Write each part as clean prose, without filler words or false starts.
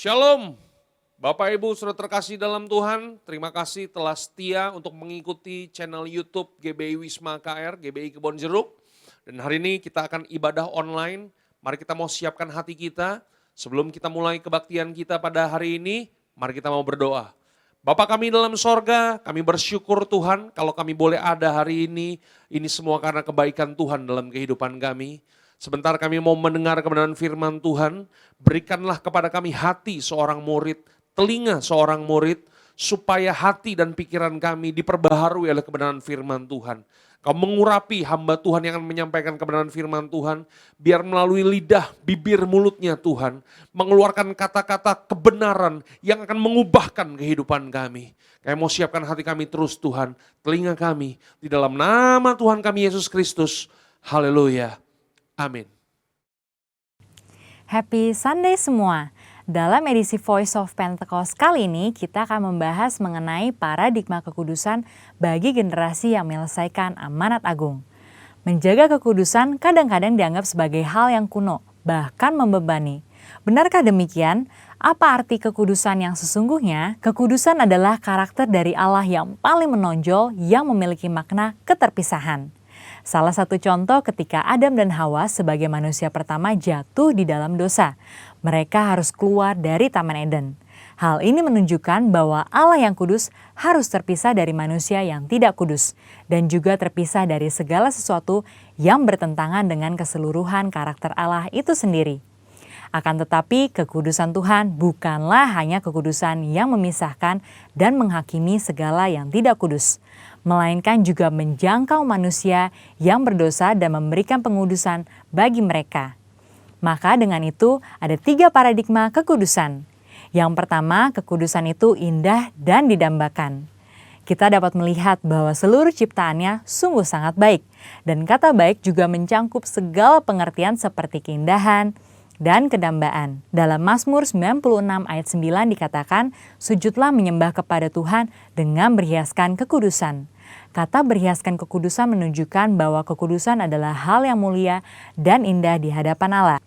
Shalom, Bapak Ibu sudah terkasih dalam Tuhan, terima kasih telah setia untuk mengikuti channel YouTube GBI Wisma KR, GBI Kebon Jeruk. Dan hari ini kita akan ibadah online, mari kita mau siapkan hati kita. Sebelum kita mulai kebaktian kita pada hari ini, mari kita mau berdoa. Bapa kami dalam sorga, kami bersyukur Tuhan kalau kami boleh ada hari ini semua karena kebaikan Tuhan dalam kehidupan kami. Sebentar kami mau mendengar kebenaran firman Tuhan, berikanlah kepada kami hati seorang murid, telinga seorang murid, supaya hati dan pikiran kami diperbaharui oleh kebenaran firman Tuhan. Kau mengurapi hamba Tuhan yang akan menyampaikan kebenaran firman Tuhan, biar melalui lidah, bibir, mulutnya Tuhan, mengeluarkan kata-kata kebenaran yang akan mengubahkan kehidupan kami. Kami mau siapkan hati kami terus Tuhan, telinga kami, di dalam nama Tuhan kami Yesus Kristus. Haleluya. Amin. Happy Sunday semua. Dalam edisi Voice of Pentecost kali ini kita akan membahas mengenai paradigma kekudusan bagi generasi yang menyelesaikan amanat agung. Menjaga kekudusan kadang-kadang dianggap sebagai hal yang kuno, bahkan membebani. Benarkah demikian? Apa arti kekudusan yang sesungguhnya? Kekudusan adalah karakter dari Allah yang paling menonjol yang memiliki makna keterpisahan. Salah satu contoh ketika Adam dan Hawa sebagai manusia pertama jatuh di dalam dosa. Mereka harus keluar dari Taman Eden. Hal ini menunjukkan bahwa Allah yang kudus harus terpisah dari manusia yang tidak kudus. Dan juga terpisah dari segala sesuatu yang bertentangan dengan keseluruhan karakter Allah itu sendiri. Akan tetapi kekudusan Tuhan bukanlah hanya kekudusan yang memisahkan dan menghakimi segala yang tidak kudus, melainkan juga menjangkau manusia yang berdosa dan memberikan pengudusan bagi mereka. Maka dengan itu ada 3 paradigma kekudusan. Yang pertama, kekudusan itu indah dan didambakan. Kita dapat melihat bahwa seluruh ciptaannya sungguh sangat baik, dan kata baik juga mencangkup segala pengertian seperti keindahan dan kedambaan. Dalam Mazmur 96 ayat 9 dikatakan, sujudlah menyembah kepada Tuhan dengan berhiaskan kekudusan. Kata berhiaskan kekudusan menunjukkan bahwa kekudusan adalah hal yang mulia dan indah di hadapan Allah.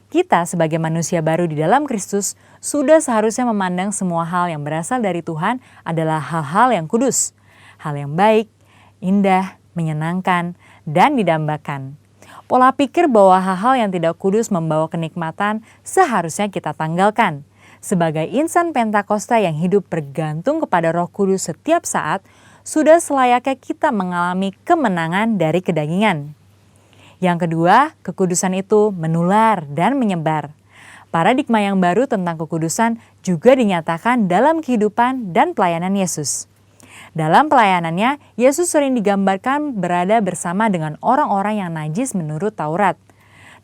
Kita sebagai manusia baru di dalam Kristus sudah seharusnya memandang semua hal yang berasal dari Tuhan adalah hal-hal yang kudus, hal yang baik, indah, menyenangkan, dan didambakan. Pola pikir bahwa hal-hal yang tidak kudus membawa kenikmatan seharusnya kita tanggalkan. Sebagai insan Pentakosta yang hidup bergantung kepada Roh Kudus setiap saat, sudah selayaknya kita mengalami kemenangan dari kedagingan. Yang kedua, kekudusan itu menular dan menyebar. Paradigma yang baru tentang kekudusan juga dinyatakan dalam kehidupan dan pelayanan Yesus. Dalam pelayanannya, Yesus sering digambarkan berada bersama dengan orang-orang yang najis menurut Taurat.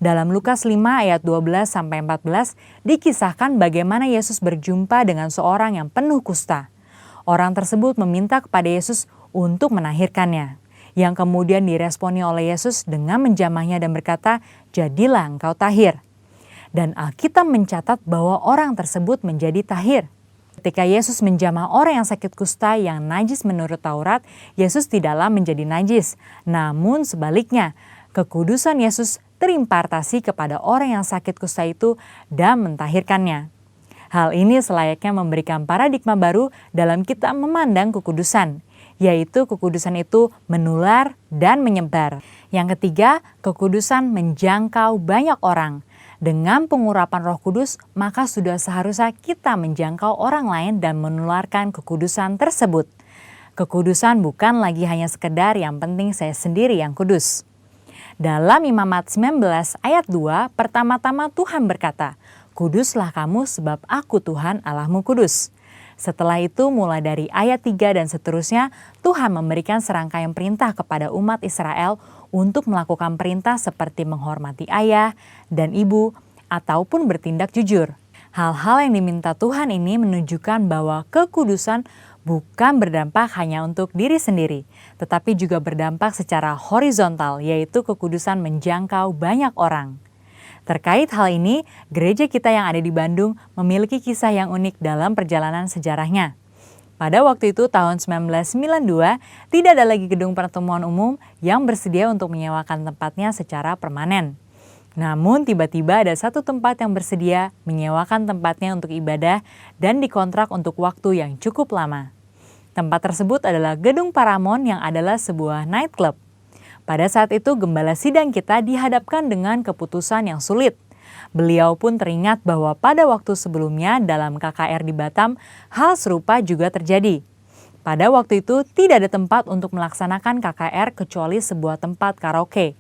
Dalam Lukas 5 ayat 12-14 dikisahkan bagaimana Yesus berjumpa dengan seorang yang penuh kusta. Orang tersebut meminta kepada Yesus untuk menahirkannya, yang kemudian diresponi oleh Yesus dengan menjamahnya dan berkata, "Jadilah engkau tahir." Dan Alkitab mencatat bahwa orang tersebut menjadi tahir. Ketika Yesus menjamah orang yang sakit kusta yang najis menurut Taurat, Yesus tidaklah menjadi najis. Namun sebaliknya, kekudusan Yesus terimpartasi kepada orang yang sakit kusta itu dan mentahirkannya. Hal ini selayaknya memberikan paradigma baru dalam kita memandang kekudusan, yaitu kekudusan itu menular dan menyebar. Yang ketiga, kekudusan menjangkau banyak orang. Dengan pengurapan Roh Kudus, maka sudah seharusnya kita menjangkau orang lain dan menularkan kekudusan tersebut. Kekudusan bukan lagi hanya sekedar yang penting saya sendiri yang kudus. Dalam Imamat 19 ayat 2, pertama-tama Tuhan berkata, "Kuduslah kamu sebab aku Tuhan Allahmu kudus." Setelah itu mulai dari ayat 3 dan seterusnya, Tuhan memberikan serangkaian perintah kepada umat Israel untuk melakukan perintah seperti menghormati ayah dan ibu ataupun bertindak jujur. Hal-hal yang diminta Tuhan ini menunjukkan bahwa kekudusan bukan berdampak hanya untuk diri sendiri, tetapi juga berdampak secara horizontal, yaitu kekudusan menjangkau banyak orang. Terkait hal ini, gereja kita yang ada di Bandung memiliki kisah yang unik dalam perjalanan sejarahnya. Pada waktu itu tahun 1992, tidak ada lagi gedung pertemuan umum yang bersedia untuk menyewakan tempatnya secara permanen. Namun tiba-tiba ada satu tempat yang bersedia menyewakan tempatnya untuk ibadah dan dikontrak untuk waktu yang cukup lama. Tempat tersebut adalah Gedung Paramount yang adalah sebuah nightclub. Pada saat itu gembala sidang kita dihadapkan dengan keputusan yang sulit. Beliau pun teringat bahwa pada waktu sebelumnya dalam KKR di Batam, hal serupa juga terjadi. Pada waktu itu tidak ada tempat untuk melaksanakan KKR kecuali sebuah tempat karaoke.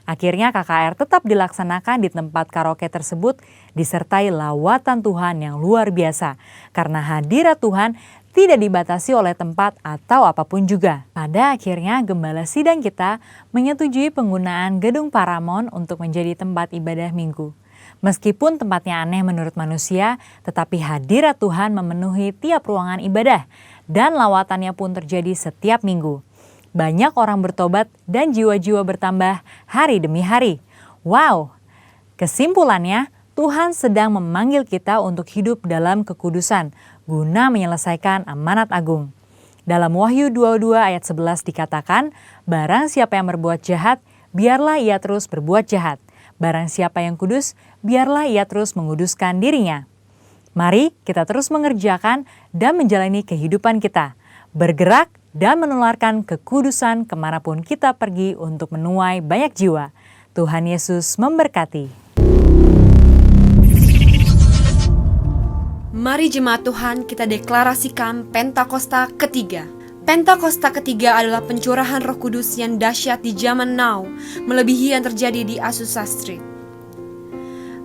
Akhirnya KKR tetap dilaksanakan di tempat karaoke tersebut disertai lawatan Tuhan yang luar biasa. Karena hadirat Tuhan tidak dibatasi oleh tempat atau apapun juga. Pada akhirnya gembala sidang kita menyetujui penggunaan Gedung Paramount untuk menjadi tempat ibadah minggu. Meskipun tempatnya aneh menurut manusia, tetapi hadirat Tuhan memenuhi tiap ruangan ibadah dan lawatannya pun terjadi setiap minggu. Banyak orang bertobat dan jiwa-jiwa bertambah hari demi hari. Wow! Kesimpulannya, Tuhan sedang memanggil kita untuk hidup dalam kekudusan guna menyelesaikan amanat agung. Dalam Wahyu 22 ayat 11 dikatakan, barang siapa yang berbuat jahat, biarlah ia terus berbuat jahat. Barang siapa yang kudus, biarlah ia terus menguduskan dirinya. Mari kita terus mengerjakan dan menjalani kehidupan kita. Bergerak dan menularkan kekudusan kemanapun kita pergi untuk menuai banyak jiwa. Tuhan Yesus memberkati. Mari jemaat Tuhan kita deklarasikan Pentakosta ketiga. Pentakosta ketiga adalah pencurahan Roh Kudus yang dahsyat di zaman now, melebihi yang terjadi di Azusa Street.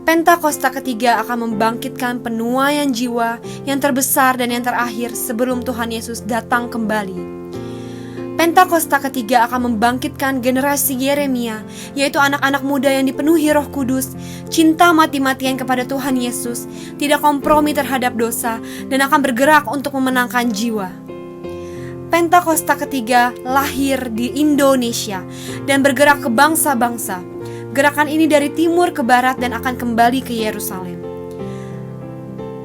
Pentakosta ketiga akan membangkitkan penuaian jiwa yang terbesar dan yang terakhir sebelum Tuhan Yesus datang kembali. Pentakosta ketiga akan membangkitkan generasi Yeremia, yaitu anak-anak muda yang dipenuhi Roh Kudus, cinta mati-matian kepada Tuhan Yesus, tidak kompromi terhadap dosa, dan akan bergerak untuk memenangkan jiwa. Pentakosta ketiga lahir di Indonesia dan bergerak ke bangsa-bangsa. Gerakan ini dari timur ke barat dan akan kembali ke Yerusalem.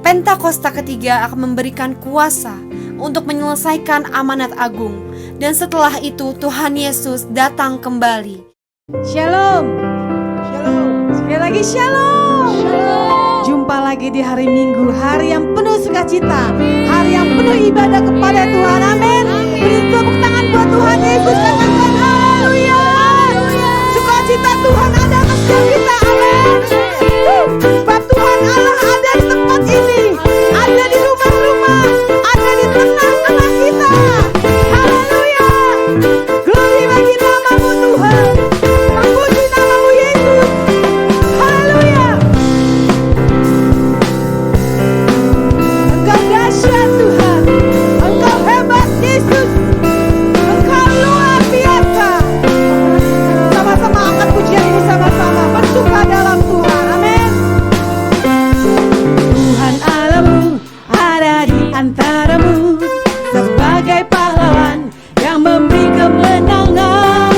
Pentakosta ketiga akan memberikan kuasa untuk menyelesaikan amanat agung. Dan setelah itu Tuhan Yesus datang kembali. Shalom. Shalom. Sekali lagi shalom. Shalom. Jumpa lagi di hari Minggu, hari yang penuh sukacita, hari yang penuh ibadah kepada Tuhan. Amin. Beri tepuk tangan buat Tuhan Yesus. Katakan haleluya. Sukacita Tuhan ada atas setiap kita. Amin. Sebab Tuhan Allah ada di tempat ini, ada di rumah-rumah, ada di tengah-tengah kita. Haleluya. Glory bagi namamu Tuhan. Puji namamu Yesus. Haleluya. Engkau dahsyat Tuhan. Engkau hebat Yesus. Engkau luar biasa. Sama-sama angkat pujian bersama-sama. Bersuka dalam Tuhan. Amin. Tuhan Allahmu ada di antaramu sebagai pahlawan yang memberi kemenangan.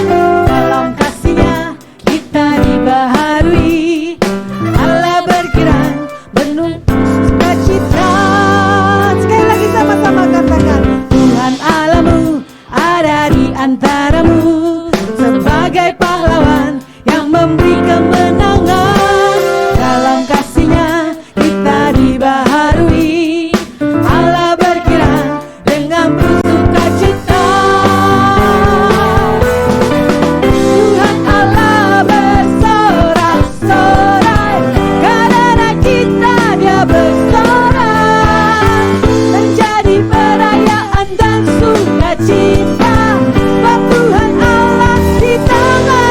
Dalam kasih-Nya kita dibaharui. Allah bergerak penuh sukacita. Sekali lagi sama-sama katakan, Tuhan Allahmu ada di antaramu sebagai pahlawan yang memberi kemenangan. Dalam kasih-Nya kita dibaharui. Allah bergerak dengan penuh sukacita. Tuhan Allah bersorak-sorai, karena kita Dia bersorak. Menjadi perayaan dan sukacita, sebab Tuhan Allah di tengah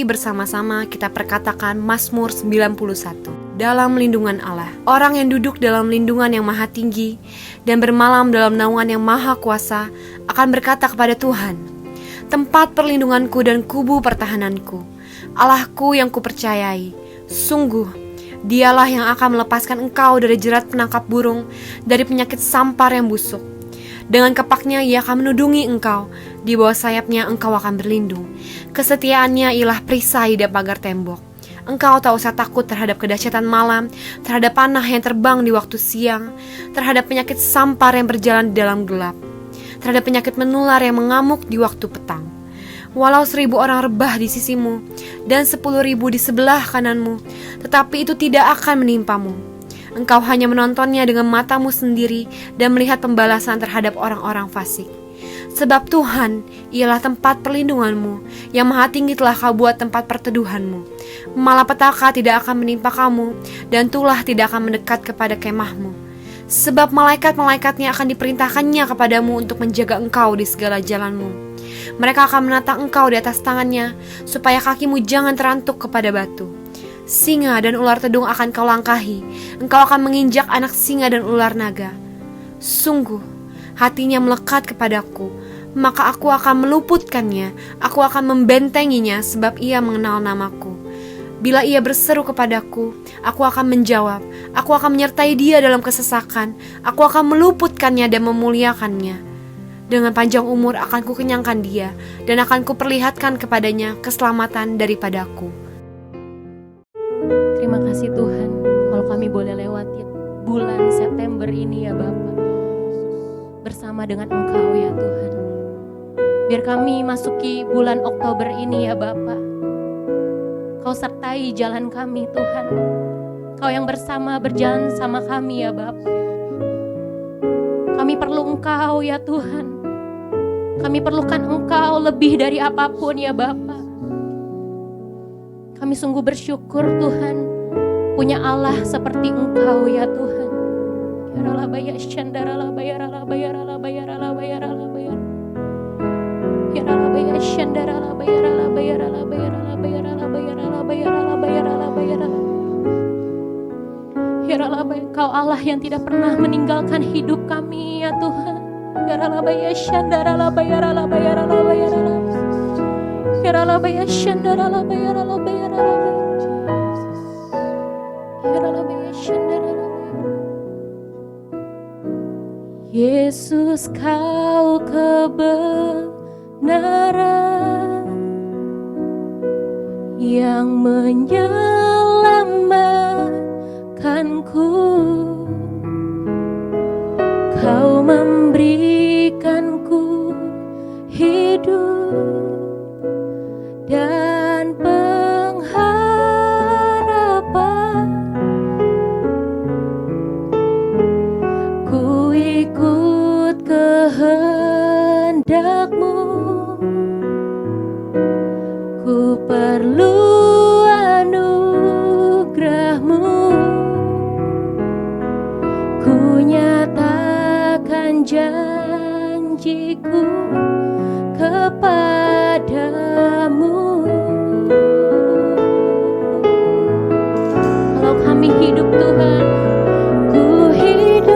Mari bersama-sama kita perkatakan Mazmur 91. Dalam lindungan Allah, orang yang duduk dalam lindungan yang maha tinggi dan bermalam dalam naungan yang maha kuasa akan berkata kepada Tuhan, tempat perlindunganku dan kubu pertahananku, Allahku yang kupercayai. Sungguh, Dialah yang akan melepaskan engkau dari jerat penangkap burung, dari penyakit sampar yang busuk. Dengan kepaknya ia akan menudungi engkau, di bawah sayapnya engkau akan berlindung. Kesetiaannya ialah perisai dan pagar tembok. Engkau tak usah takut terhadap kedahsyatan malam, terhadap panah yang terbang di waktu siang, terhadap penyakit sampar yang berjalan di dalam gelap, terhadap penyakit menular yang mengamuk di waktu petang. Walau 1000 orang rebah di sisimu dan 10.000 di sebelah kananmu, tetapi itu tidak akan menimpamu. Engkau hanya menontonnya dengan matamu sendiri dan melihat pembalasan terhadap orang-orang fasik. Sebab Tuhan ialah tempat perlindunganmu, yang maha tinggi telah kau buat tempat perteduhanmu. Malapetaka tidak akan menimpa kamu, dan tulah tidak akan mendekat kepada kemahmu. Sebab malaikat-malaikatnya akan diperintahkannya kepadamu untuk menjaga engkau di segala jalanmu. Mereka akan menatang engkau di atas tangannya, supaya kakimu jangan terantuk kepada batu. Singa dan ular tedung akan kau langkahi, engkau akan menginjak anak singa dan ular naga. Sungguh, hatinya melekat kepadaku, maka aku akan meluputkannya, aku akan membentenginya sebab ia mengenal namaku. Bila ia berseru kepadaku, aku akan menjawab, aku akan menyertai dia dalam kesesakan, aku akan meluputkannya dan memuliakannya. Dengan panjang umur akan kukenyangkan dia, dan akan kuperlihatkan kepadanya keselamatan daripadaku. Terima kasih Tuhan, kalau kami boleh lewati bulan September ini ya Bapa, bersama dengan Engkau ya Tuhan. Biar kami masuki bulan Oktober ini ya Bapa, Kau sertai jalan kami Tuhan. Kau yang berjalan sama kami ya Bapa. Kami perlu Engkau ya Tuhan. Kami perlukan Engkau lebih dari apapun ya Bapa. Kami sungguh bersyukur Tuhan, punya Allah seperti Engkau ya Tuhan. Engkau Allah yang tidak pernah meninggalkan hidup kami ya Tuhan. Yesus, Kau kebenaran yang menyelamatkanku. Kau memberikanku hidup dan pengharapan. Ku ikut kehendak-Mu, ku perlu anugerah-Mu. Ku nyatakan janjiku kepadamu. Kalau kami hidup Tuhan, ku hidup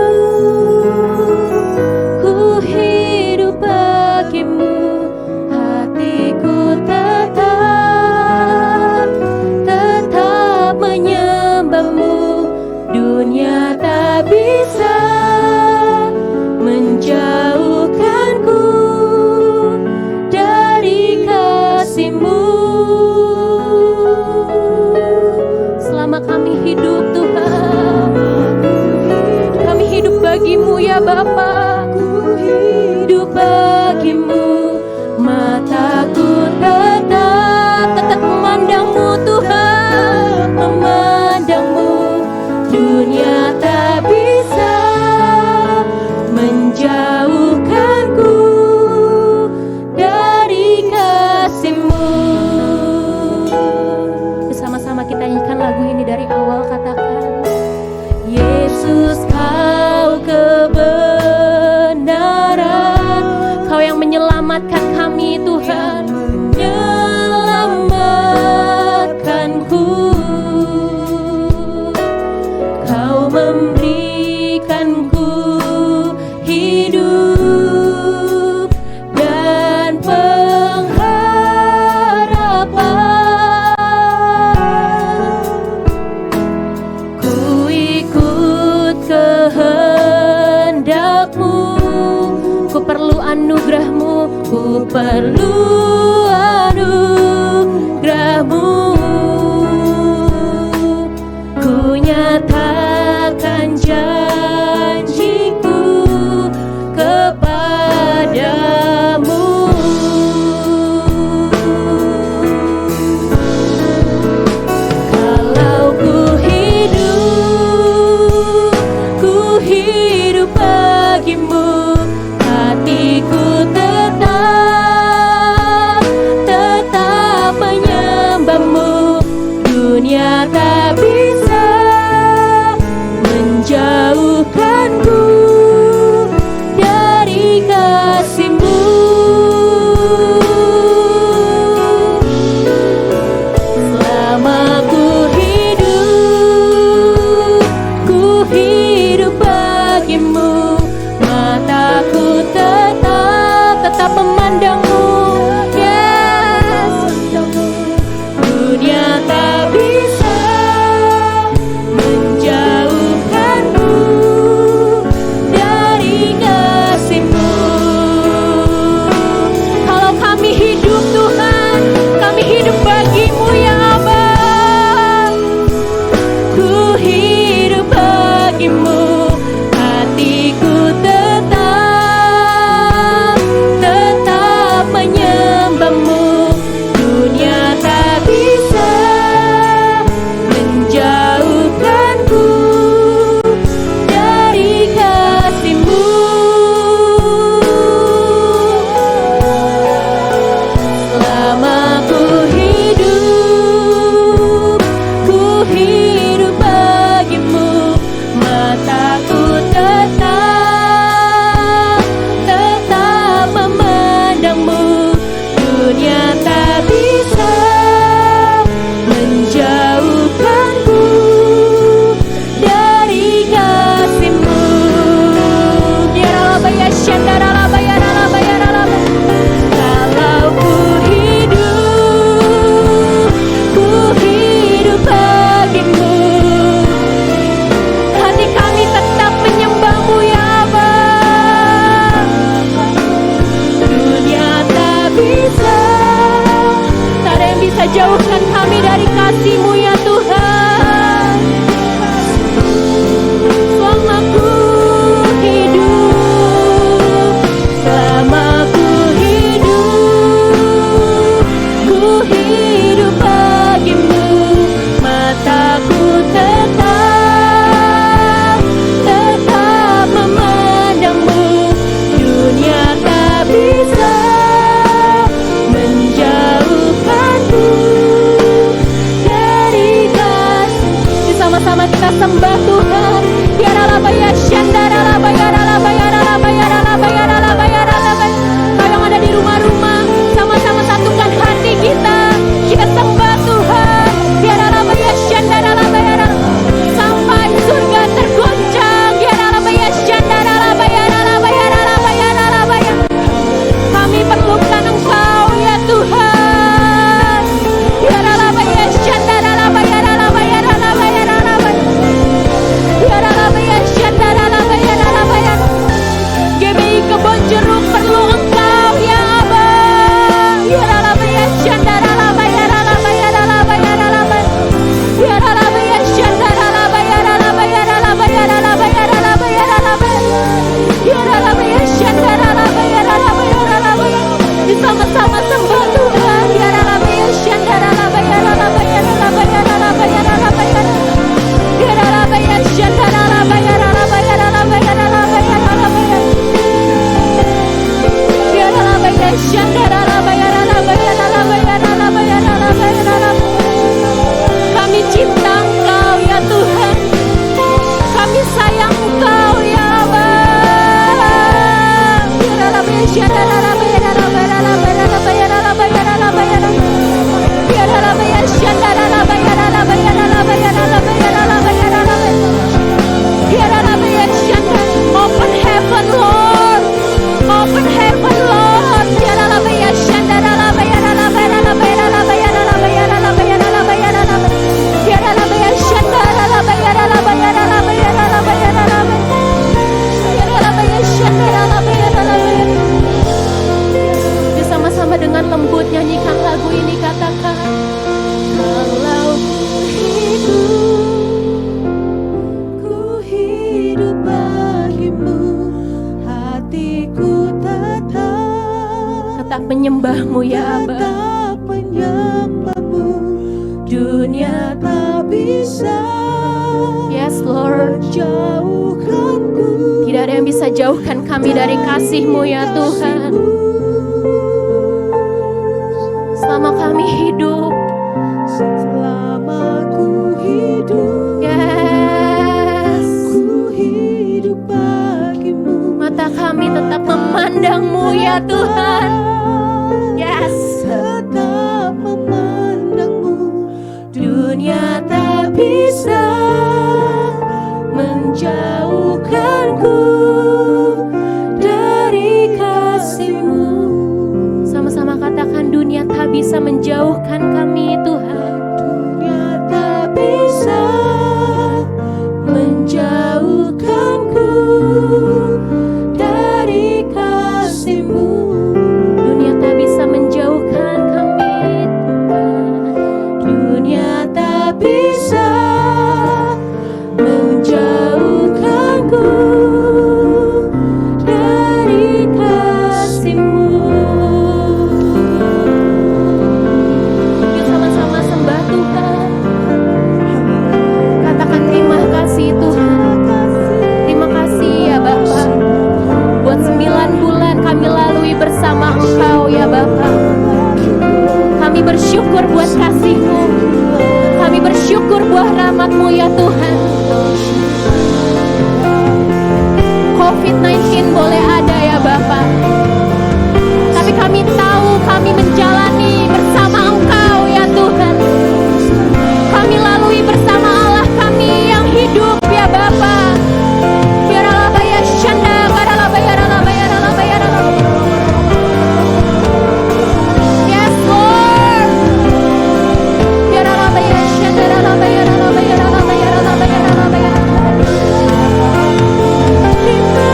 bagimu. Hatiku tetap menyembah-Mu. Dunia tak bisa menjauhkanku dari kasih-Mu. Selama kami hidup Tuhan, kami hidup bagi-Mu ya Bapa. Hidup bagi-Mu, mataku tetap memandang-Mu Tuhan, memandang-Mu. Dunia tak bisa menjauhkanku dari kasih-Mu. Bersama-sama kita nyanyikan lagu ini dari awal, katakan, Yesus, Kau kebenaran, Kau yang menyelamatkan kami Tuhan, menyelamatkan Ku perlu anugerah-Mu. Ku nyatakan janjiku kepadamu. Kalau ku hidup bagimu, hatiku tetap tetap menyembah-Mu ya Aba. tetap menyembah-Mu. Dunia tak bisa Yes Lord. jauhkanku. Tidak ada yang bisa jauhkan kami dari kasih-Mu ya Tuhan. Selama kami hidup, Selama ku hidup, yes, ku hidup bagimu. mata kami tetap memandang-Mu ya Tuhan. Yes. Tetap memandangmu. Dunia tak bisa menjauhkanku dari kasih-Mu. Sama-sama katakan, dunia tak bisa menjauhkan kami Tuhan. Dunia tak bisa menjauhkanku dari kasih-Mu. Dunia tak bisa menjauhkan kami Tuhan. Dunia tak bisa menjauhkanku dari kasih-Mu. Yuk sama-sama sembah Tuhan. Katakan terima kasih Tuhan. Terima kasih ya Bapa. Buat 9 bulan kami lalui bersama Engkau ya Bapa. Kami bersyukur buat kasih-Mu. Kami bersyukur buat rahmat-Mu ya Tuhan. COVID-19 boleh ada ya Bapa, tapi kami tahu kami menjalani bersama Engkau ya Tuhan. Kami lalui bersama Allah kami yang hidup ya Bapa. Biarlah Shanda, biarlah Yes Lord. Biarlah Shanda, terima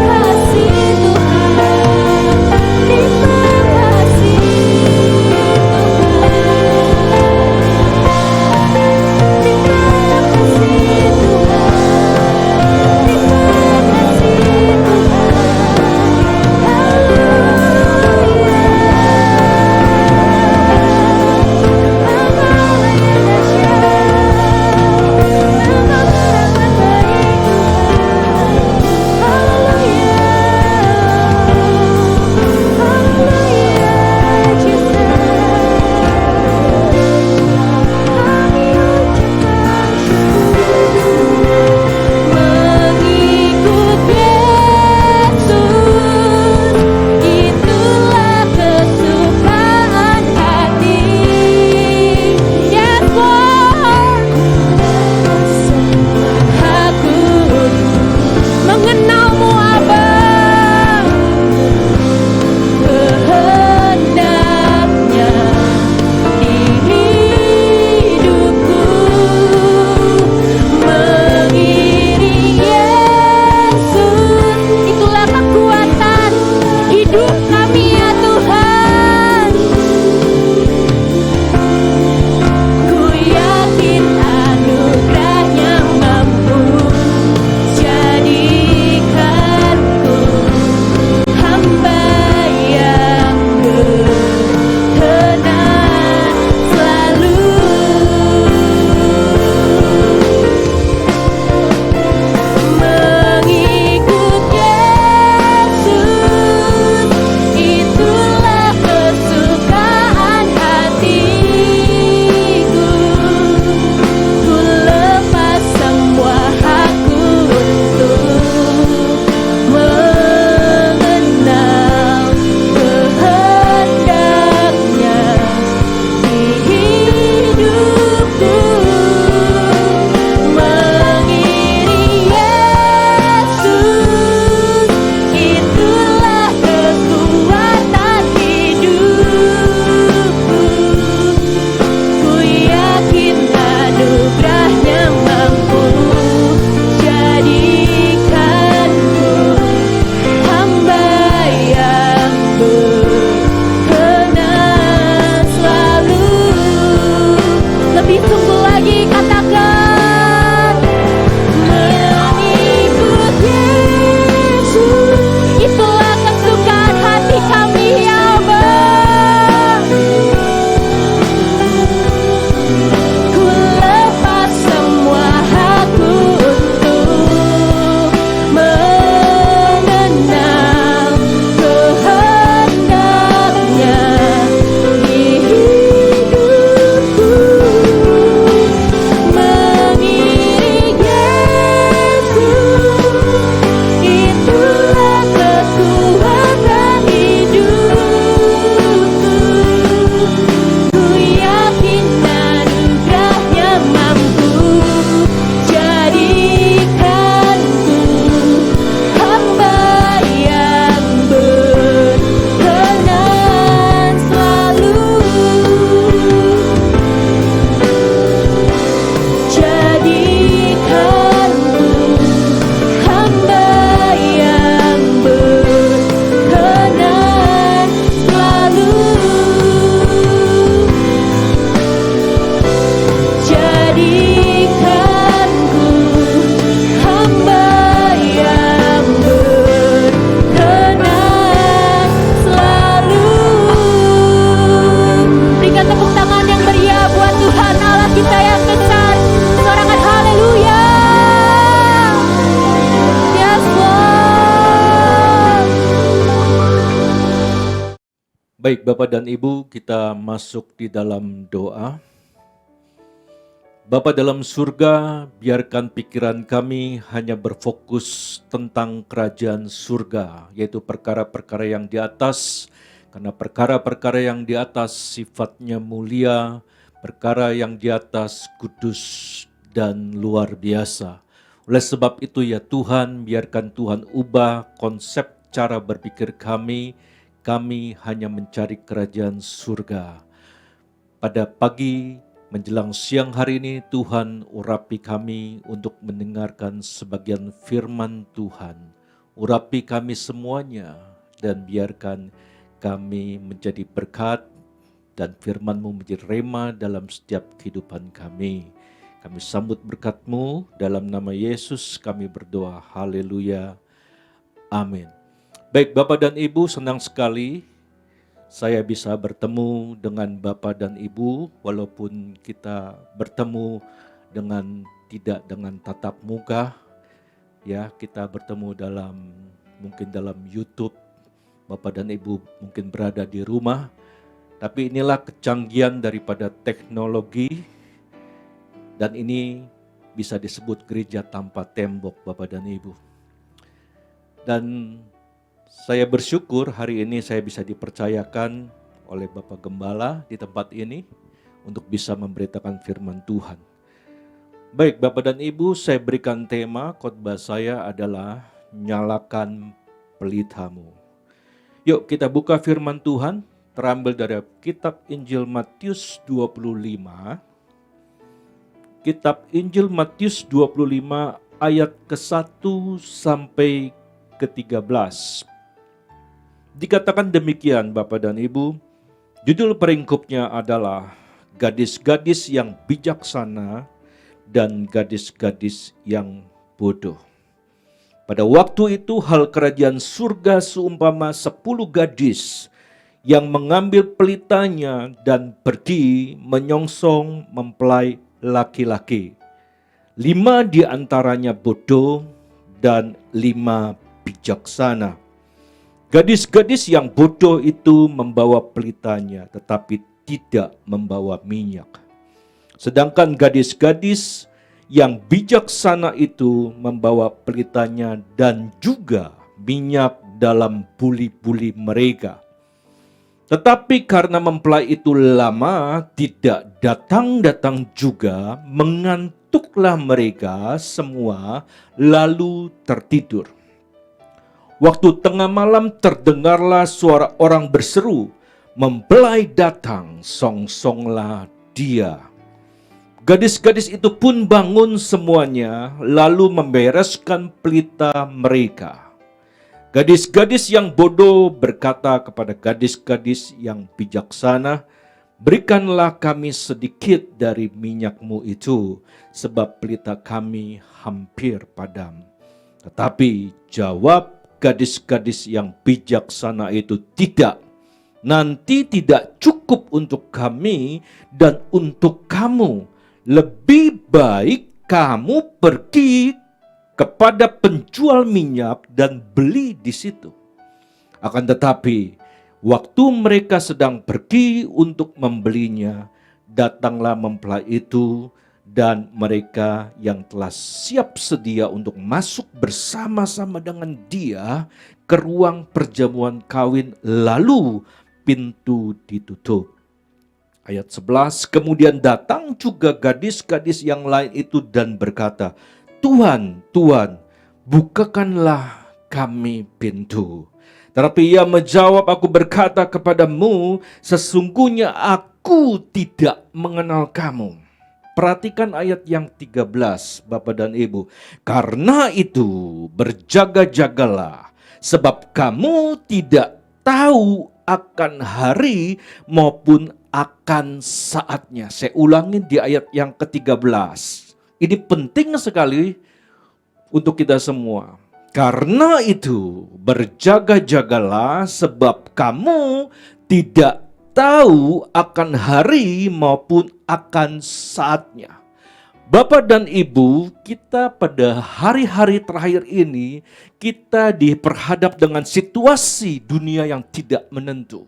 kasih Tuhan. Baik Bapak dan Ibu, kita masuk di dalam doa. Bapa dalam surga, biarkan pikiran kami hanya berfokus tentang kerajaan surga, yaitu perkara-perkara yang di atas, karena perkara-perkara yang di atas sifatnya mulia, perkara yang di atas kudus dan luar biasa. Oleh sebab itu ya Tuhan, biarkan Tuhan ubah konsep cara berpikir kami hanya mencari kerajaan surga. Pada pagi menjelang siang hari ini Tuhan urapi kami untuk mendengarkan sebagian firman Tuhan. Urapi kami semuanya dan biarkan kami menjadi berkat dan firman-Mu menjadi rema dalam setiap kehidupan kami. Kami sambut berkat-Mu dalam nama Yesus kami berdoa. Haleluya. Amin. Baik Bapak dan Ibu, senang sekali saya bisa bertemu dengan Bapak dan Ibu, walaupun kita bertemu tidak dengan tatap muka, ya kita bertemu mungkin dalam YouTube, Bapak dan Ibu mungkin berada di rumah, tapi inilah kecanggihan daripada teknologi, dan ini bisa disebut gereja tanpa tembok Bapak dan Ibu. Dan saya bersyukur hari ini saya bisa dipercayakan oleh Bapak Gembala di tempat ini untuk bisa memberitakan firman Tuhan. Baik Bapak dan Ibu, saya berikan tema khotbah saya adalah nyalakan pelitamu. Yuk kita buka firman Tuhan, terambil dari kitab Injil Matius 25. Kitab Injil Matius 25 ayat ke-1 sampai ke-13. Dikatakan demikian Bapak dan Ibu, judul peringkupnya adalah gadis-gadis yang bijaksana dan gadis-gadis yang bodoh. Pada waktu itu hal kerajaan surga seumpama 10 gadis yang mengambil pelitanya dan pergi menyongsong mempelai laki-laki. 5 di antaranya bodoh dan 5 bijaksana. Gadis-gadis yang bodoh itu membawa pelitanya tetapi tidak membawa minyak. Sedangkan gadis-gadis yang bijaksana itu membawa pelitanya dan juga minyak dalam buli-buli mereka. Tetapi karena mempelai itu lama tidak datang-datang juga, mengantuklah mereka semua lalu tertidur. Waktu tengah malam terdengarlah suara orang berseru, "Mempelai datang, songsonglah dia." Gadis-gadis itu pun bangun semuanya, lalu membereskan pelita mereka. Gadis-gadis yang bodoh berkata kepada gadis-gadis yang bijaksana, "Berikanlah kami sedikit dari minyakmu itu, sebab pelita kami hampir padam." Tetapi jawab gadis-gadis yang bijaksana itu, "Tidak, nanti tidak cukup untuk kami dan untuk kamu. Lebih baik kamu pergi kepada penjual minyak dan beli di situ." Akan tetapi, waktu mereka sedang pergi untuk membelinya, datanglah mempelai itu dan mereka yang telah siap sedia untuk masuk bersama-sama dengan dia ke ruang perjamuan kawin, lalu pintu ditutup. Ayat 11, kemudian datang juga gadis-gadis yang lain itu dan berkata, "Tuhan, Tuhan, bukakanlah kami pintu." Tetapi ia menjawab, "Aku berkata kepadamu, sesungguhnya aku tidak mengenal kamu." Perhatikan ayat yang 13, Bapak dan Ibu. "Karena itu berjaga-jagalah, sebab kamu tidak tahu akan hari maupun akan saatnya." Saya ulangi di ayat yang ke-13. Ini penting sekali untuk kita semua. "Karena itu berjaga-jagalah, sebab kamu tidak tahu akan hari maupun akan saatnya." Bapak dan Ibu, kita pada hari-hari terakhir ini, kita diperhadap dengan situasi dunia yang tidak menentu.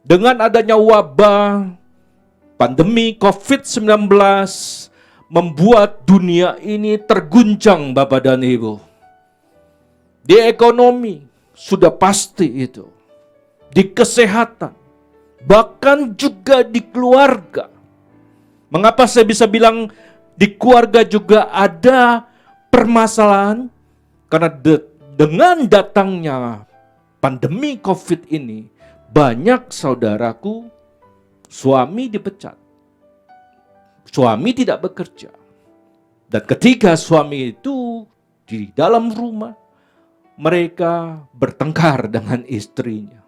Dengan adanya wabah, pandemi COVID-19 membuat dunia ini terguncang Bapak dan Ibu. Di ekonomi sudah pasti itu. Di kesehatan, bahkan juga di keluarga. Mengapa saya bisa bilang di keluarga juga ada permasalahan? Karena dengan datangnya pandemi COVID ini, banyak saudaraku, suami dipecat. Suami tidak bekerja. Dan ketika suami itu di dalam rumah, mereka bertengkar dengan istrinya.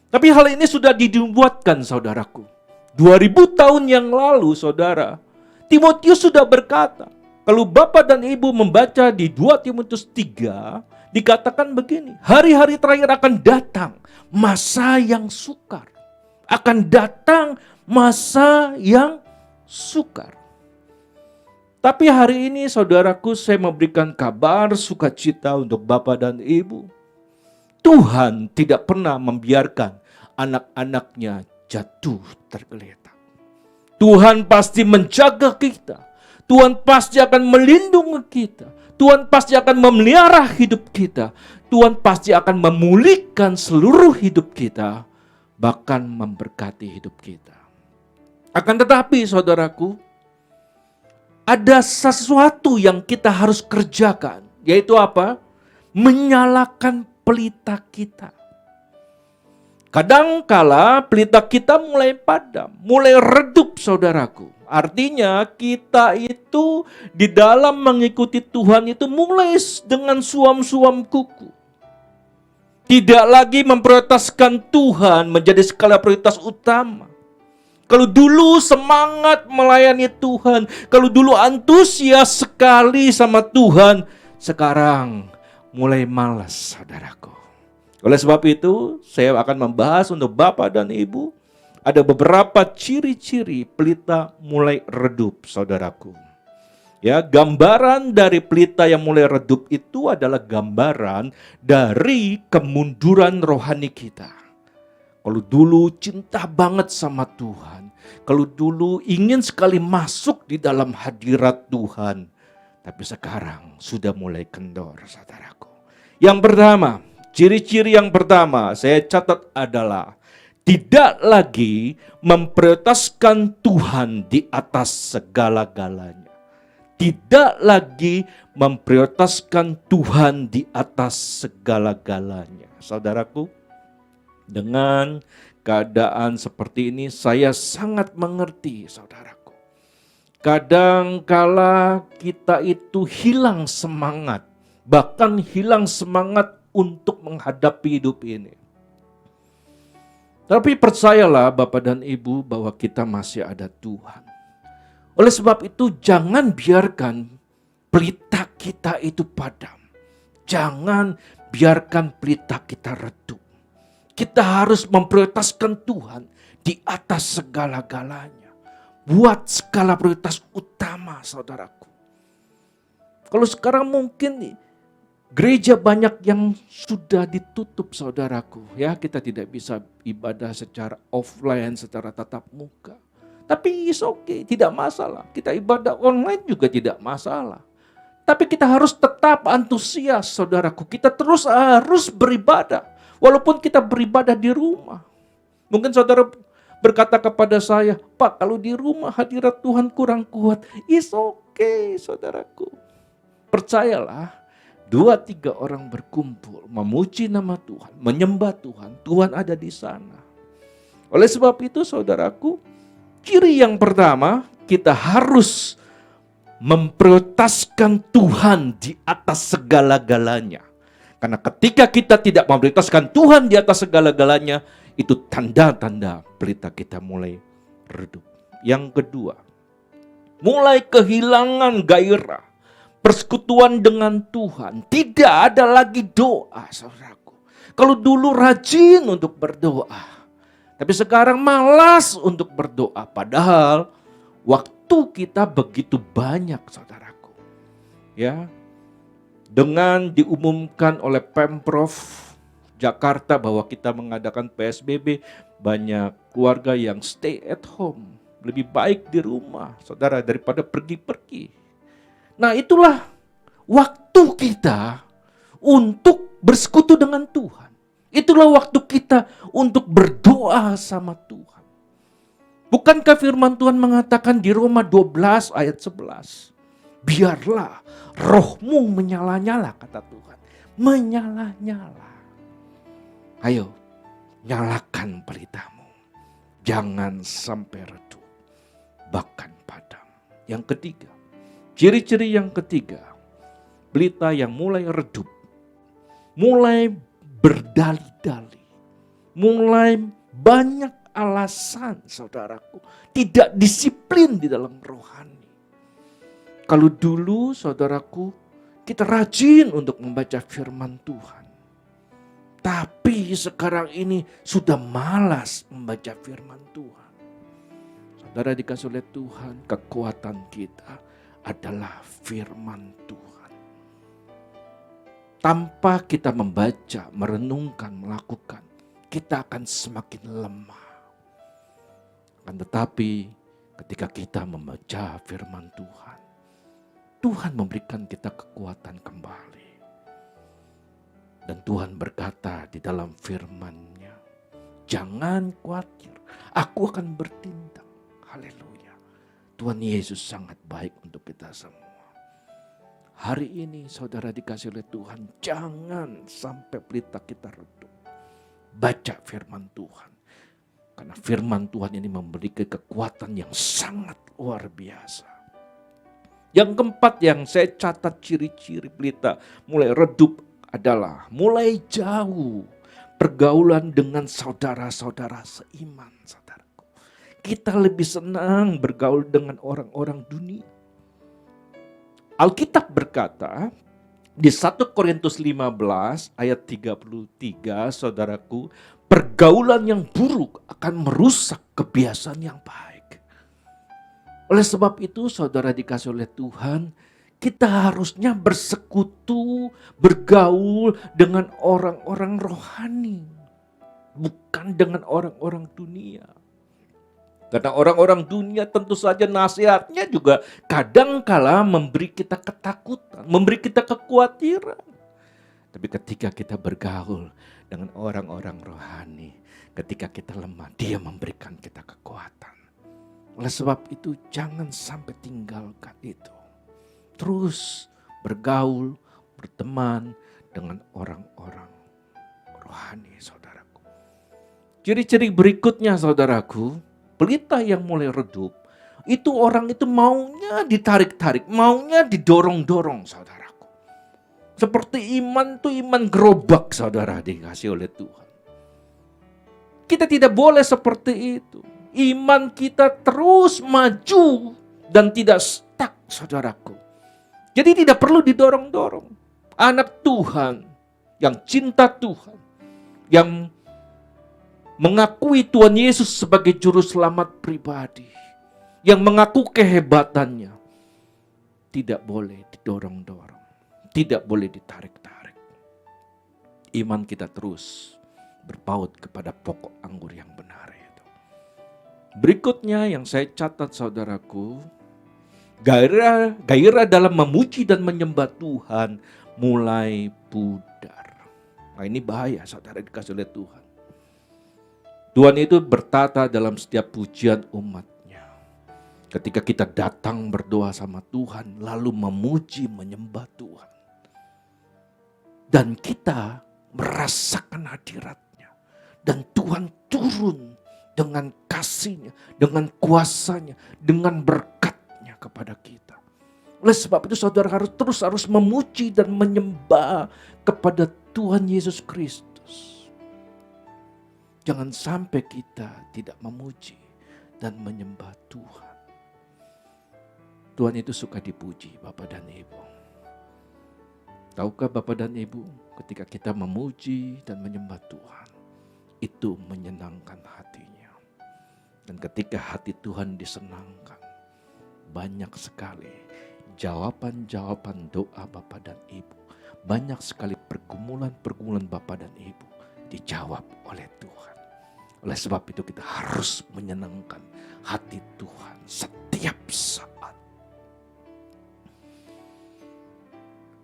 Tapi hal ini sudah dibuatkan saudaraku. 2000 tahun yang lalu saudara, Timotius sudah berkata, kalau Bapak dan Ibu membaca di 2 Timotius 3, dikatakan begini, hari-hari terakhir akan datang masa yang sukar. Akan datang masa yang sukar. Tapi hari ini saudaraku, saya memberikan kabar sukacita untuk Bapak dan Ibu. Tuhan tidak pernah membiarkan anak-anaknya jatuh tergeletak. Tuhan pasti menjaga kita. Tuhan pasti akan melindungi kita. Tuhan pasti akan memelihara hidup kita. Tuhan pasti akan memulihkan seluruh hidup kita, bahkan memberkati hidup kita. Akan tetapi saudaraku, ada sesuatu yang kita harus kerjakan, yaitu apa? Menyalakan pelita kita. Kadangkala pelita kita mulai padam, mulai redup saudaraku. Artinya kita itu di dalam mengikuti Tuhan itu mulai dengan suam-suam kuku. Tidak lagi memprioritaskan Tuhan menjadi skala prioritas utama. Kalau dulu semangat melayani Tuhan, kalau dulu antusias sekali sama Tuhan, sekarang mulai malas saudaraku. Oleh sebab itu, saya akan membahas untuk Bapak dan Ibu, ada beberapa ciri-ciri pelita mulai redup saudaraku. Ya, gambaran dari pelita yang mulai redup itu adalah gambaran dari kemunduran rohani kita. Kalau dulu cinta banget sama Tuhan, kalau dulu ingin sekali masuk di dalam hadirat Tuhan, tapi sekarang sudah mulai kendor saudaraku. Yang pertama, ciri-ciri yang pertama saya catat adalah tidak lagi memprioritaskan Tuhan di atas segala-galanya. Tidak lagi memprioritaskan Tuhan di atas segala-galanya. Saudaraku, dengan keadaan seperti ini saya sangat mengerti saudaraku. Kadangkala kita itu hilang semangat, bahkan hilang semangat untuk menghadapi hidup ini. Tapi percayalah Bapak dan Ibu bahwa kita masih ada Tuhan. Oleh sebab itu jangan biarkan pelita kita itu padam. Jangan biarkan pelita kita redup. Kita harus memprioritaskan Tuhan di atas segala-galanya. Buat skala prioritas utama saudaraku. Kalau sekarang mungkin gereja banyak yang sudah ditutup saudaraku. Ya, kita tidak bisa ibadah secara offline, secara tatap muka. Tapi it's okay, tidak masalah. Kita ibadah online juga tidak masalah. Tapi kita harus tetap antusias saudaraku. Kita terus harus beribadah. Walaupun kita beribadah di rumah. Mungkin saudara berkata kepada saya, Pak, kalau di rumah hadirat Tuhan kurang kuat. It's okay saudaraku. Percayalah. 2-3 orang berkumpul, memuji nama Tuhan, menyembah Tuhan, Tuhan ada di sana. Oleh sebab itu saudaraku, ciri yang pertama, kita harus memprioritaskan Tuhan di atas segala-galanya. Karena ketika kita tidak memprioritaskan Tuhan di atas segala-galanya, itu tanda-tanda pelita kita mulai redup. Yang kedua, mulai kehilangan gairah. Persekutuan dengan Tuhan. Tidak ada lagi doa saudaraku. Kalau dulu rajin untuk berdoa. Tapi sekarang malas untuk berdoa. Padahal waktu kita begitu banyak saudaraku. Ya, dengan diumumkan oleh Pemprov Jakarta bahwa kita mengadakan PSBB, banyak keluarga yang stay at home. Lebih baik di rumah, saudara, daripada pergi-pergi. Nah, itulah waktu kita untuk bersekutu dengan Tuhan. Itulah waktu kita untuk berdoa sama Tuhan. Bukankah firman Tuhan mengatakan di Roma 12 ayat 11, biarlah rohmu menyala-nyala, kata Tuhan. Menyala-nyala. Ayo, nyalakan pelitamu. Jangan sampai redup, bahkan padam. Yang ketiga, ciri-ciri yang ketiga, pelita yang mulai redup, mulai berdali-dali, mulai banyak alasan, saudaraku, tidak disiplin di dalam rohani. Kalau dulu, saudaraku, kita rajin untuk membaca firman Tuhan. Tapi sekarang ini sudah malas membaca firman Tuhan. Saudara dikasih oleh Tuhan, kekuatan kita adalah firman Tuhan. Tanpa kita membaca, merenungkan, melakukan, kita akan semakin lemah. Akan tetapi ketika kita membaca firman Tuhan, Tuhan memberikan kita kekuatan kembali. Dan Tuhan berkata di dalam firman-Nya, jangan khawatir, aku akan bertindak. Haleluya. Tuhan Yesus sangat baik untuk kita semua. Hari ini saudara dikasih oleh Tuhan, jangan sampai pelita kita redup. Baca firman Tuhan. Karena firman Tuhan ini memberikan kekuatan yang sangat luar biasa. Yang keempat yang saya catat ciri-ciri pelita mulai redup adalah mulai jauh pergaulan dengan saudara-saudara seiman, saudaraku. Kita lebih senang bergaul dengan orang-orang dunia. Alkitab berkata di 1 Korintus 15 ayat 33, saudaraku, pergaulan yang buruk akan merusak kebiasaan yang baik. Oleh sebab itu, saudara dikasih oleh Tuhan, kita harusnya bersekutu, bergaul dengan orang-orang rohani, bukan dengan orang-orang dunia. Karena orang-orang dunia tentu saja nasihatnya juga kadangkala memberi kita ketakutan, memberi kita kekhawatiran. Tapi ketika kita bergaul dengan orang-orang rohani, ketika kita lemah, Dia memberikan kita kekuatan. Oleh sebab itu jangan sampai tinggalkan itu. Terus bergaul, berteman dengan orang-orang rohani, saudaraku. Ciri-ciri berikutnya, saudaraku, pelita yang mulai redup, itu orang itu maunya ditarik-tarik, maunya didorong-dorong, saudaraku. Seperti iman itu iman gerobak, saudara, dikasih oleh Tuhan. Kita tidak boleh seperti itu. Iman kita terus maju dan tidak stuck, saudaraku. Jadi tidak perlu didorong-dorong. Anak Tuhan yang cinta Tuhan, yang mengakui Tuhan Yesus sebagai juru selamat pribadi, yang mengaku kehebatannya, tidak boleh didorong-dorong, tidak boleh ditarik-tarik. Iman kita terus berpaut kepada pokok anggur yang benar itu. Berikutnya yang saya catat, saudaraku, gairah dalam memuji dan menyembah Tuhan mulai pudar. Nah, ini bahaya, saudara dikasih oleh Tuhan. Tuhan itu bertata dalam setiap pujian umatnya. Ketika kita datang berdoa sama Tuhan, lalu memuji, menyembah Tuhan. Dan kita merasakan hadiratnya. Dan Tuhan turun dengan kasih-Nya, dengan kuasa-Nya, dengan berkat-Nya kepada kita. Oleh sebab itu saudara harus memuji dan menyembah kepada Tuhan Yesus Kristus. Jangan sampai kita tidak memuji dan menyembah Tuhan. Tuhan itu suka dipuji, Bapak dan Ibu. Tahukah Bapak dan Ibu, ketika kita memuji dan menyembah Tuhan, itu menyenangkan hatinya. Dan ketika hati Tuhan disenangkan, banyak sekali jawaban-jawaban doa Bapak dan Ibu. Banyak sekali pergumulan-pergumulan Bapak dan Ibu dijawab oleh Tuhan. Oleh sebab itu kita harus menyenangkan hati Tuhan setiap saat.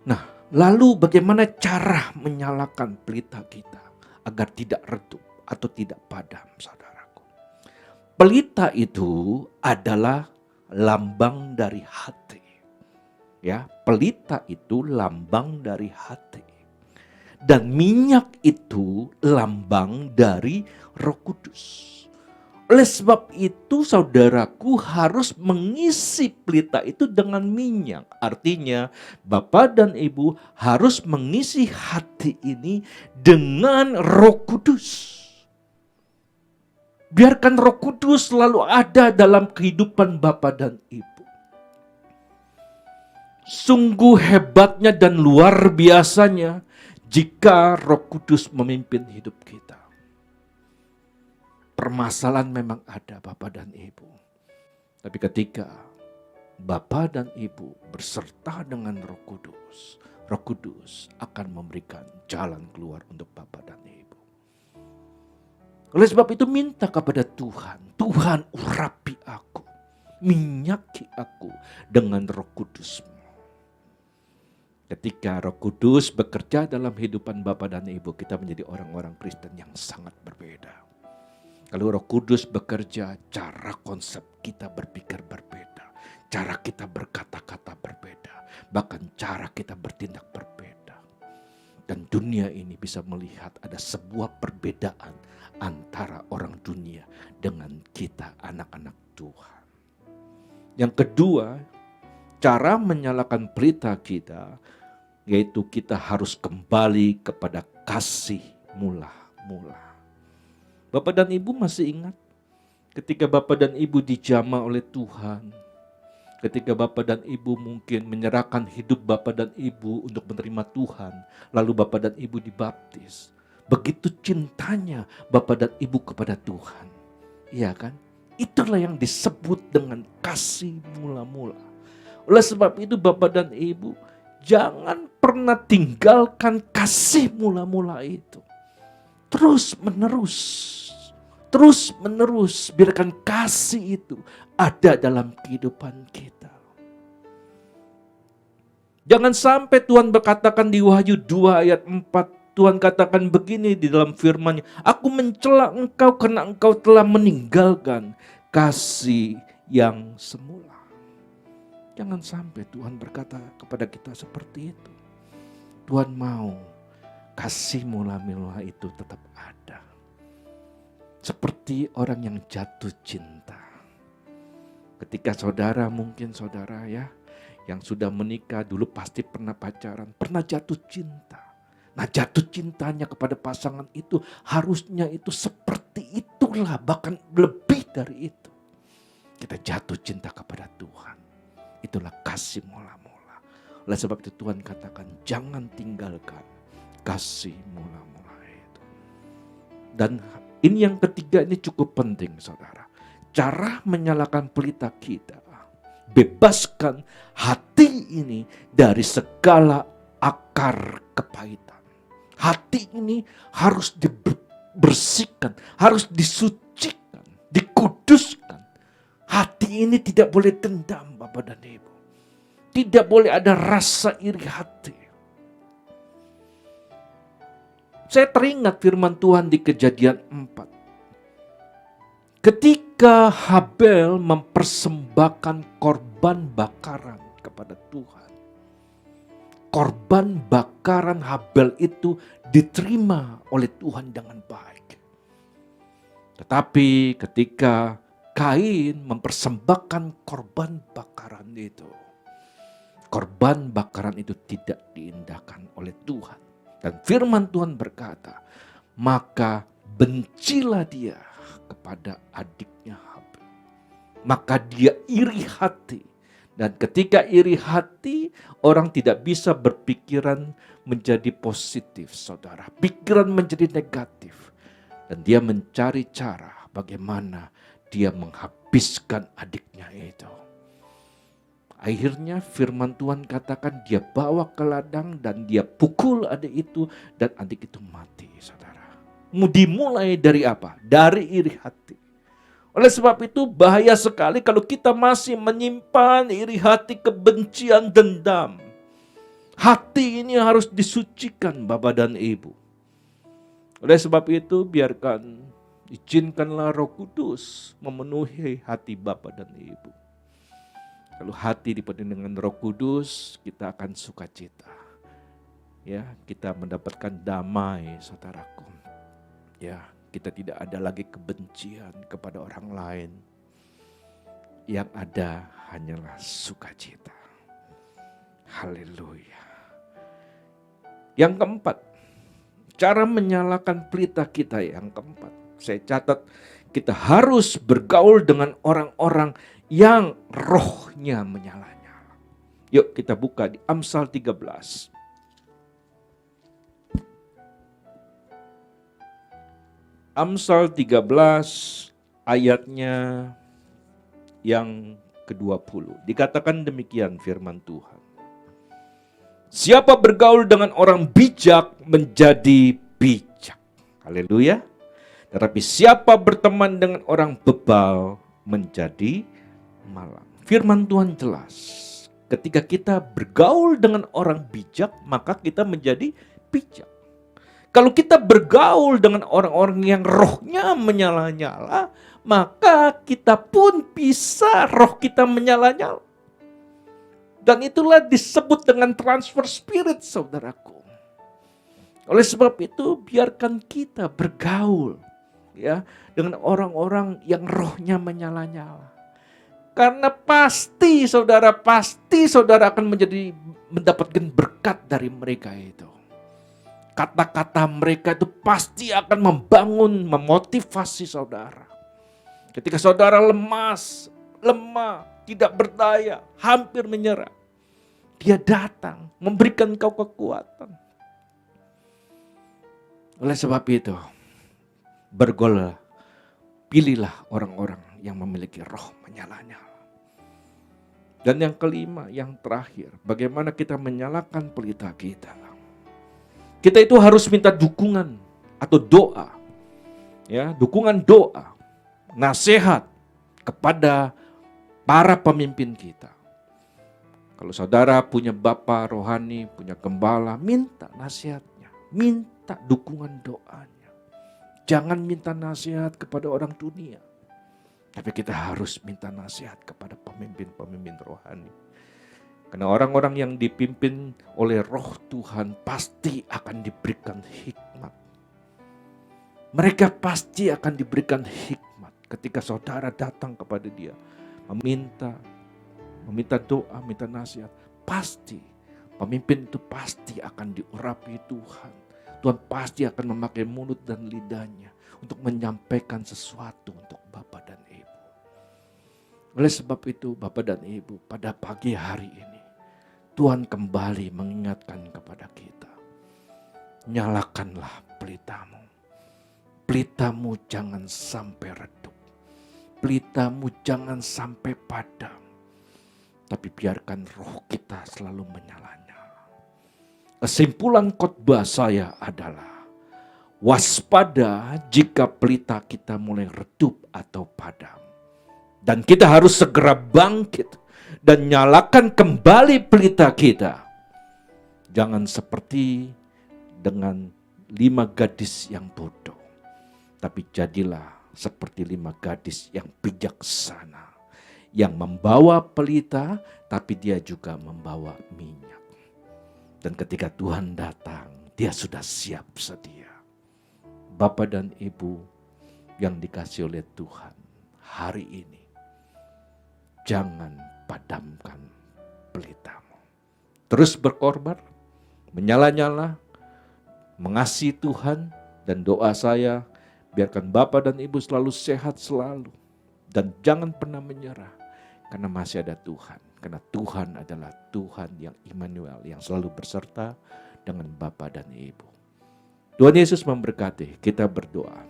Nah, lalu bagaimana cara menyalakan pelita kita agar tidak redup atau tidak padam, saudaraku? Pelita itu adalah lambang dari hati. Ya, pelita itu lambang dari hati. Dan minyak itu lambang dari Roh Kudus. Oleh sebab itu saudaraku harus mengisi pelita itu dengan minyak. Artinya Bapak dan Ibu harus mengisi hati ini dengan Roh Kudus. Biarkan Roh Kudus selalu ada dalam kehidupan Bapak dan Ibu. Sungguh hebatnya dan luar biasanya jika Roh Kudus memimpin hidup kita. Permasalahan memang ada Bapak dan Ibu. Tapi ketika Bapak dan Ibu berserta dengan Roh Kudus akan memberikan jalan keluar untuk Bapak dan Ibu. Oleh sebab itu minta kepada Tuhan, Tuhan urapi aku, minyaki aku dengan Roh Kudus-Mu. Ketika Roh Kudus bekerja dalam kehidupan Bapak dan Ibu, kita menjadi orang-orang Kristen yang sangat berbeda. Kalau Roh Kudus bekerja, cara konsep kita berpikir berbeda. Cara kita berkata-kata berbeda. Bahkan cara kita bertindak berbeda. Dan dunia ini bisa melihat ada sebuah perbedaan antara orang dunia dengan kita anak-anak Tuhan. Yang kedua, cara menyalakan pelita kita, yaitu kita harus kembali kepada kasih mula-mula. Bapak dan Ibu masih ingat ketika Bapak dan Ibu dijamah oleh Tuhan, ketika Bapak dan Ibu mungkin menyerahkan hidup Bapak dan Ibu untuk menerima Tuhan, lalu Bapak dan Ibu dibaptis. Begitu cintanya Bapak dan Ibu kepada Tuhan. Iya kan? Itulah yang disebut dengan kasih mula-mula. Oleh sebab itu Bapak dan Ibu, jangan pernah tinggalkan kasih mula-mula itu. Terus menerus biarkan kasih itu ada dalam kehidupan kita. Jangan sampai Tuhan berkatakan di Wahyu 2 ayat 4, Tuhan katakan begini di dalam firman-Nya, aku mencela engkau karena engkau telah meninggalkan kasih yang semula. Jangan sampai Tuhan berkata kepada kita seperti itu. Tuhan mau kasih mula-mula itu tetap ada. Seperti orang yang jatuh cinta. Ketika saudara ya, yang sudah menikah dulu pasti pernah pacaran, pernah jatuh cinta. Nah, jatuh cintanya kepada pasangan itu harusnya itu seperti itulah, bahkan lebih dari itu. Kita jatuh cinta kepada Tuhan. Itulah kasih mula-mula. Oleh sebab itu Tuhan katakan jangan tinggalkan kasih mula-mula itu. Dan ini yang ketiga, ini cukup penting saudara. Cara menyalakan pelita kita. Bebaskan hati ini dari segala akar kepahitan. Hati ini harus dibersihkan, harus disucikan, dikuduskan. Hati ini tidak boleh dendam Bapak dan Ibu. Tidak boleh ada rasa iri hati. Saya teringat firman Tuhan di Kejadian 4. Ketika Habel mempersembahkan korban bakaran kepada Tuhan. Korban bakaran Habel itu diterima oleh Tuhan dengan baik. Tetapi ketika Kain mempersembahkan korban bakaran itu, korban bakaran itu tidak diindahkan oleh Tuhan. Dan firman Tuhan berkata, maka bencilah dia kepada adiknya Habel. Maka dia iri hati. Dan ketika iri hati, orang tidak bisa berpikiran menjadi positif, saudara. Pikiran menjadi negatif. Dan dia mencari cara bagaimana dia menghabiskan adiknya itu. Akhirnya firman Tuhan katakan dia bawa ke ladang dan dia pukul adik itu dan adik itu mati, saudara. Dimulai dari apa? Dari iri hati. Oleh sebab itu bahaya sekali kalau kita masih menyimpan iri hati, kebencian, dendam. Hati ini harus disucikan Bapak dan Ibu. Oleh sebab itu izinkanlah Roh Kudus memenuhi hati Bapak dan Ibu. Kalau hati dipenuhi dengan Roh Kudus, kita akan sukacita. Ya, kita mendapatkan damai, saudaraku. Ya, kita tidak ada lagi kebencian kepada orang lain. Yang ada hanyalah sukacita. Haleluya. Yang keempat, cara menyalakan pelita kita yang keempat. Saya catat, kita harus bergaul dengan orang-orang yang rohnya menyala-nyala. Yuk kita buka di Amsal 13. Amsal 13 ayatnya yang ke-20. Dikatakan demikian firman Tuhan. Siapa bergaul dengan orang bijak menjadi bijak. Haleluya. Tetapi siapa berteman dengan orang bebal menjadi malang. Firman Tuhan jelas. Ketika kita bergaul dengan orang bijak, maka kita menjadi bijak. Kalau kita bergaul dengan orang-orang yang rohnya menyala-nyala, maka kita pun bisa roh kita menyala-nyala. Dan itulah disebut dengan transfer spirit, saudaraku. Oleh sebab itu, biarkan kita bergaul ya dengan orang-orang yang rohnya menyala-nyala. Karena pasti saudara akan mendapatkan berkat dari mereka itu. Kata-kata mereka itu pasti akan membangun, memotivasi saudara. Ketika saudara lemah, tidak berdaya, hampir menyerah, dia datang memberikan kau kekuatan. Oleh sebab itu, bergaulah, pilihlah orang-orang yang memiliki roh menyala-nyala. Dan yang kelima, yang terakhir, bagaimana kita menyalakan pelita kita. Kita itu harus minta dukungan atau doa. Ya, dukungan doa, nasihat kepada para pemimpin kita. Kalau saudara punya bapa rohani, punya gembala, minta nasihatnya, minta dukungan doanya. Jangan minta nasihat kepada orang dunia. Tapi kita harus minta nasihat kepada pemimpin-pemimpin rohani. Karena orang-orang yang dipimpin oleh roh Tuhan pasti akan diberikan hikmat. Mereka pasti akan diberikan hikmat ketika saudara datang kepada dia. Meminta doa, minta nasihat. Pasti, pemimpin itu pasti akan diurapi Tuhan. Tuhan pasti akan memakai mulut dan lidahnya untuk menyampaikan sesuatu untuk Bapak dan Ibu. Oleh sebab itu Bapak dan Ibu, pada pagi hari ini Tuhan kembali mengingatkan kepada kita. Nyalakanlah pelitamu. Pelitamu jangan sampai redup. Pelitamu jangan sampai padam. Tapi biarkan roh kita selalu menyala-nyala. Kesimpulan khotbah saya adalah waspada jika pelita kita mulai redup atau padam. Dan kita harus segera bangkit dan nyalakan kembali pelita kita. Jangan seperti dengan 5 gadis yang bodoh. Tapi jadilah seperti 5 gadis yang bijaksana. Yang membawa pelita tapi dia juga membawa minyak. Dan ketika Tuhan datang, dia sudah siap sedia. Bapak dan Ibu yang dikasihi oleh Tuhan, hari ini jangan padamkan pelitamu. Terus berkorban, menyala-nyala, mengasihi Tuhan, dan doa saya, biarkan Bapak dan Ibu selalu sehat selalu. Dan jangan pernah menyerah, karena masih ada Tuhan. Karena Tuhan adalah Tuhan yang Immanuel, yang selalu berserta dengan Bapak dan Ibu. Tuhan Yesus memberkati, kita berdoa.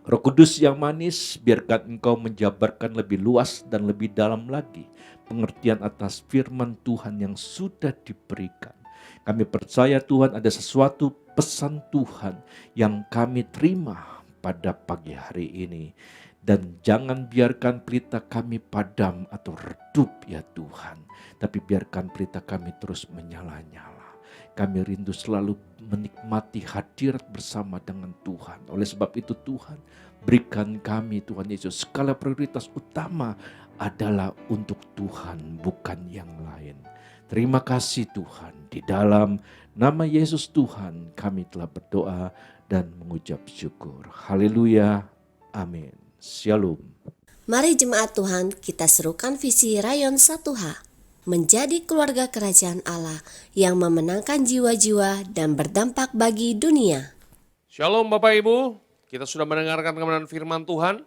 Roh Kudus yang manis, biarkan Engkau menjabarkan lebih luas dan lebih dalam lagi pengertian atas firman Tuhan yang sudah diberikan. Kami percaya Tuhan ada sesuatu pesan Tuhan yang kami terima pada pagi hari ini. Dan jangan biarkan pelita kami padam atau redup ya Tuhan. Tapi biarkan pelita kami terus menyala-nyala. Kami rindu selalu menikmati hadirat bersama dengan Tuhan. Oleh sebab itu Tuhan, berikan kami Tuhan Yesus skala prioritas utama adalah untuk Tuhan, bukan yang lain. Terima kasih Tuhan, di dalam nama Yesus Tuhan kami telah berdoa dan mengucap syukur. Haleluya, amin. Shalom. Mari jemaat Tuhan, kita serukan visi Rayon 1H, menjadi keluarga kerajaan Allah yang memenangkan jiwa-jiwa dan berdampak bagi dunia. Shalom Bapak Ibu, kita sudah mendengarkan kebenaran firman Tuhan.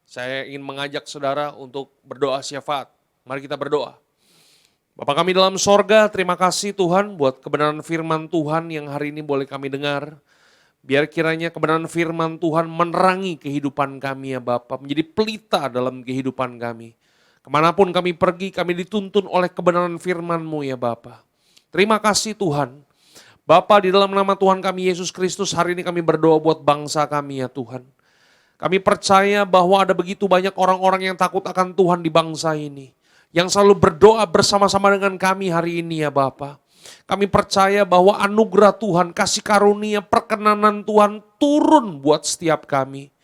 Saya ingin mengajak saudara untuk berdoa syafaat. Mari kita berdoa. Bapa kami dalam sorga, terima kasih Tuhan buat kebenaran firman Tuhan yang hari ini boleh kami dengar. Biar kiranya kebenaran firman Tuhan menerangi kehidupan kami ya Bapa, menjadi pelita dalam kehidupan kami. Kemanapun kami pergi, kami dituntun oleh kebenaran firman-Mu ya Bapa. Terima kasih Tuhan. Bapa, di dalam nama Tuhan kami Yesus Kristus, hari ini kami berdoa buat bangsa kami ya Tuhan. Kami percaya bahwa ada begitu banyak orang-orang yang takut akan Tuhan di bangsa ini, yang selalu berdoa bersama-sama dengan kami hari ini ya Bapa. Kami percaya bahwa anugerah Tuhan, kasih karunia, perkenanan Tuhan turun buat setiap kami.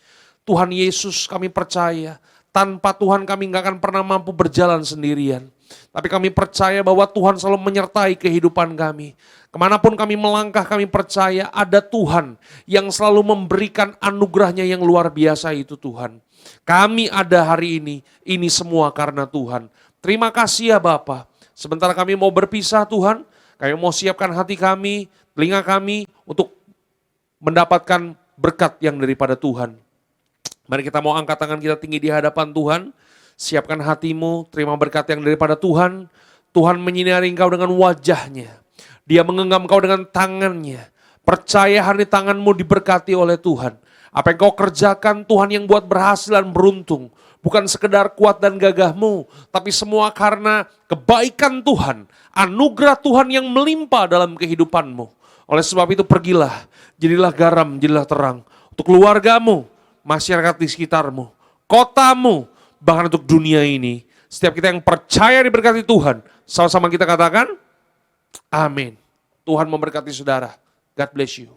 Tuhan Yesus, kami percaya tanpa Tuhan kami gak akan pernah mampu berjalan sendirian. Tapi kami percaya bahwa Tuhan selalu menyertai kehidupan kami. Kemanapun kami melangkah, kami percaya ada Tuhan yang selalu memberikan anugerahnya yang luar biasa itu Tuhan. Kami ada hari ini semua karena Tuhan. Terima kasih ya Bapa. Sebentar kami mau berpisah Tuhan. Kami mau siapkan hati kami, telinga kami untuk mendapatkan berkat yang daripada Tuhan. Mari kita mau angkat tangan kita tinggi di hadapan Tuhan. Siapkan hatimu, terima berkat yang daripada Tuhan. Tuhan menyinari engkau dengan wajahnya. Dia menggenggam engkau dengan tangannya. Percaya hari tanganmu diberkati oleh Tuhan. Apa yang kau kerjakan Tuhan yang buat berhasil dan beruntung. Bukan sekedar kuat dan gagahmu, tapi semua karena kebaikan Tuhan, anugerah Tuhan yang melimpah dalam kehidupanmu. Oleh sebab itu pergilah, jadilah garam, jadilah terang. Untuk keluargamu, masyarakat di sekitarmu, kotamu, bahkan untuk dunia ini. Setiap kita yang percaya diberkati Tuhan, sama-sama kita katakan, amin. Tuhan memberkati saudara. God bless you.